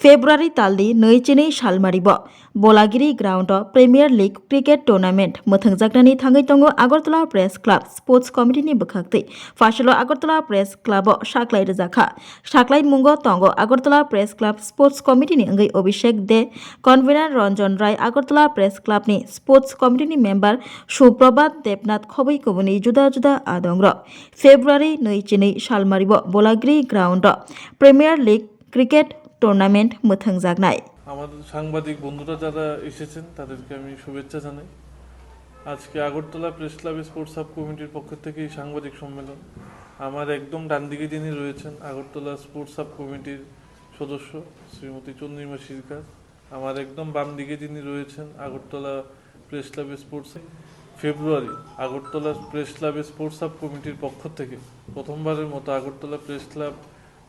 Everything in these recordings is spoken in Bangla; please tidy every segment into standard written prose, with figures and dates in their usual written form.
फेब्रुवारी तालनि 2 सालमारिब बलागिरि ग्राउंडआव प्रिमियर लीग क्रिकेट टुर्नामेंट मोथोंजागनानै थाङै दङ आगरतला प्रेस क्लाब स्पोर्ट्स कमिटिनि बोखाक्ति फासल आगरतला प्रेस क्लाबाव साख्लाय रोजाखा साख्लाय मुंगो दङ आगरतला प्रेस क्लाब स्पोर्ट्स कमिटिनि अंगै अभिषेक दे कन्वेनार रंजन राय आगरतला प्रेस क्लाबनि स्पोर्ट्स कमिटिनि मेम्बार सुप्रभात देबनाथ खबै गुबुननि जुदा जुदा आदंग फेब्रुवारी 2 सालमारिब बलागिरि ग्राउंडआव प्रिमियर लीग क्रिकेट टुर्नामेंट मोथोंजागनाय আমাদের সাংবাদিক বন্ধুরা যারা এসেছেন তাদেরকে আমি শুভেচ্ছা জানাই। আজকে Agartala press club sports sub কমিটির পক্ষ থেকে এই সাংবাদিক সম্মেলন। আমার একদম ডান দিকে যিনি রয়েছেন আগরতলা স্পোর্টস সাব কমিটির সদস্য শ্রীমতী চন্দ্রিমা শিরকার, আমার একদম বাম দিকে যিনি রয়েছেন আগরতলা প্রেস ক্লাব স্পোর্টস। ফেব্রুয়ারি Agartala press club sports sub কমিটির পক্ষ থেকে প্রথমবারের মতো Agartala press club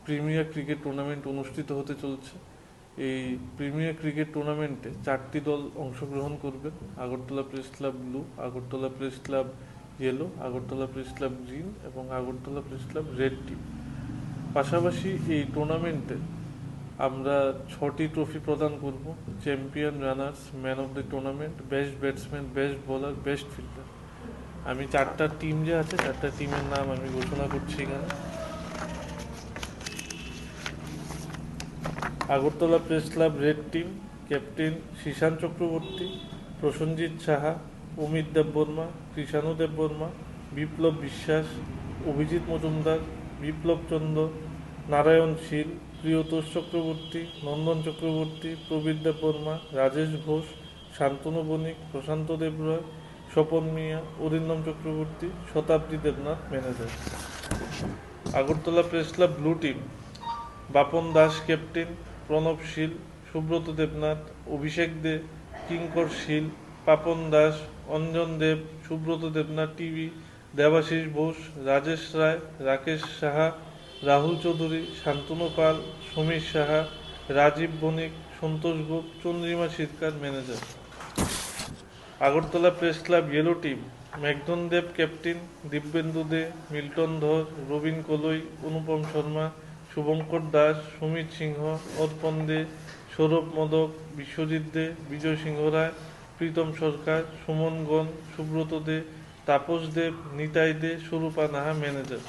premier cricket tournament অনুষ্ঠিত হতে চলছে। এই প্রিমিয়ার ক্রিকেট টুর্নামেন্টে 4টি দল অংশগ্রহণ করবেন: Agartala press club blue, Agartala press club yellow, Agartala press club green এবং Agartala press club red team. পাশাপাশি এই টুর্নামেন্টে আমরা 6টি ট্রফি প্রদান করব: champion runners, man of the tournament, best batsman, best bowler, best fielder. আমি 4টা টিম যে আছে 4টা টিমের নাম আমি ঘোষণা করছি এখানে। Agartala press club red team, captain Sheeshan Chakraborty, Prasenjit Saha, Amit Debbarma, Krishanu Debbarma, Biplab Biswas, Abhijit Majumdar, বিপ্লব চন্দ্র, নারায়ণ শীল, প্রিয়তোষ চক্রবর্তী, নন্দন চক্রবর্তী, প্রবীর দেববর্মা, রাজেশ ঘোষ, শান্তনু বণিক, প্রশান্ত দেবরয়, স্বপন মিয়া, Arindam Chakraborty, Shatabdi Debnath manager. Agartala press club blue team, Bapan Das captain, Pranab Shil, Subrata Debnath, Abhishek De, Kinkar Shil, Papan Das, Anjan Deb, Subrata Debnath TV, Debashis Bose, Rajesh Roy, Rakesh Saha, Rahul Chowdhury, Shantanu Pal, Samir Saha, Rajib Banik, Santosh Gope, Chandrima Sarkar manager. Agartala press club yellow team, Meghdan Deb captain, Dibyendu De, Milton Dhar, Rabin কলই, অনুপম শর্মা, শুভঙ্কর দাস, সুমিত সিংহ, অর্পণ দে, সৌরভ মদক, বিশ্বজিৎ দে, বিজয় সিংহ রায়, Pritam Sarkar, Suman Gan, Subrata De, Tapas Deb, Nitai De, Swarupa Naha manager.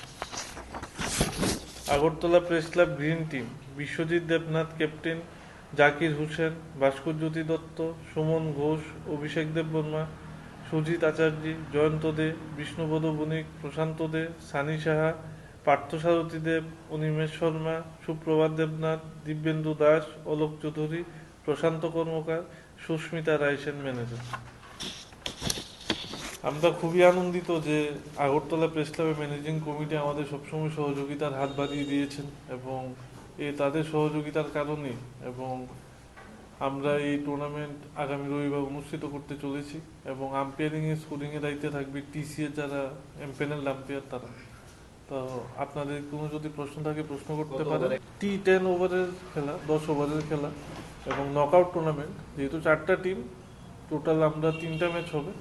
Agartala press club green team, Biswajit Debnath captain, Zakir Hossain, Bhaskarjyoti Dutta, Suman Ghosh, Abhishek Debbarma, Sujit Acharya, Jayanta De, Bishnupada Banik, Prashanta De, Sunny Saha, Parthasarathi Deb, Animesh Sharma, Suprabhat Debnath, Dibyendu Das, Alok Chowdhury, Prashanta Karmakar, Susmita Raisen manager. আমরা খুবই আনন্দিত যে আগরতলা প্রেস ক্লাবের ম্যানেজিং কমিটি আমাদের সবসময় সহযোগিতার হাত বাড়িয়ে দিয়েছেন এবং তাদের সহযোগিতার কারণে এবং আমরা এই টুর্নামেন্ট আগামী রবিবার অনুষ্ঠিত করতে চলেছি এবং আম্পায়ারিংয়ে স্কোরিংয়ের দায়িত্বে থাকবে টিসিএ যারা এমপ্যানেল আম্পায়ার তারা। তো আপনাদের কোনো যদি প্রশ্ন থাকে প্রশ্ন করতে পারেন। T10 ওভারের খেলা, 10 ওভারের খেলা এবং নকআউট টুর্নামেন্ট, যেহেতু 4টা টিম টোটাল আমরা 3টা ম্যাচ হবে,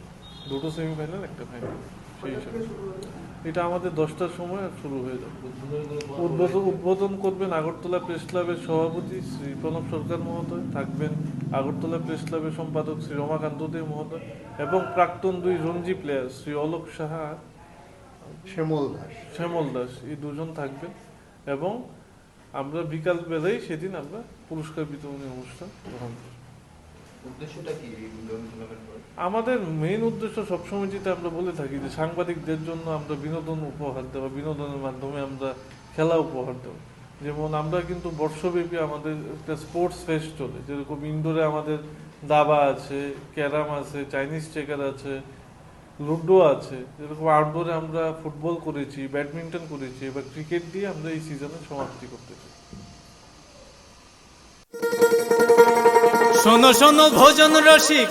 2টো সেমিফাইনাল, 1টা ফাইনাল। সেই হিসাবে এটা আমাদের 10টার সময় শুরু হয়ে যাবে। উদ্বোধন করবেন আগরতলা প্রেস ক্লাবের সভাপতি শ্রী প্রণব সরকার মহোদয়, থাকবেন আগরতলা প্রেস ক্লাবের সম্পাদক শ্রী রমাকান্ত দে মহোদয় এবং প্রাক্তন 2 রঞ্জি প্লেয়ার শ্রী অলোক সাহা, শ্যামল দাস, এই 2জন থাকবেন এবং আমরা বিকাল বেলায় সেদিন আমরা পুরস্কার বিতরণী অনুষ্ঠান গ্রহণ করব। আমাদের মেইন উদ্দেশ্য সবসময় যেটা আমরা বলে থাকি যে সাংবাদিকদের জন্য আমরা বিনোদন উপহার দেওয়া, বিনোদনের মাধ্যমে আমরা খেলা উপহার দেওয়া। যেমন আমরা কিন্তু বর্ষব্যাপী আমাদের একটা স্পোর্টস ফেস্ট চলে, যেরকম ইনডোরে আমাদের দাবা আছে, ক্যারাম আছে, চাইনিজ চেকার আছে, লুডো আছে, যেরকম আউটডোরে আমরা ফুটবল করেছি, ব্যাডমিন্টন করেছি, এবার ক্রিকেট দিয়ে আমরা এই সিজনের সমাপ্তি করতে চাই। শোনো শোনো ভোজন রসিক,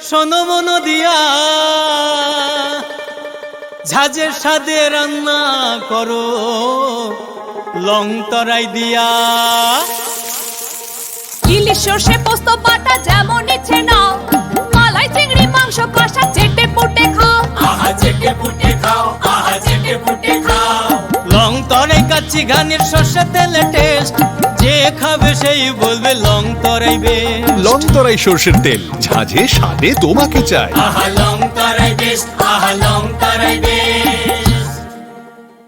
শোনো মন দিয়া, ঝাঁঝের স্বাদে রান্না করো লং তরাই দিয়া। ইলিশ সর্ষে পোস্ত বাটা যেমন ইচ্ছে নাও, মালাই চিংড়ি মাংস কষা চেটে পুটে খাও, আহা চেটে পুটে খাও, আহা চেটে পুটে খাও। লং তরাই কাচ্চি ঘানির সর্ষে তেলে টেস্ট, যে যে খাবে সেই বলবে লং তরাই বেশ। লং তরাই সর্ষের তেল ঝাঁঝে স্বাদে তোমাকে চাই। আহা লং তরাই বেশ, আহা লং তরাই বেশ।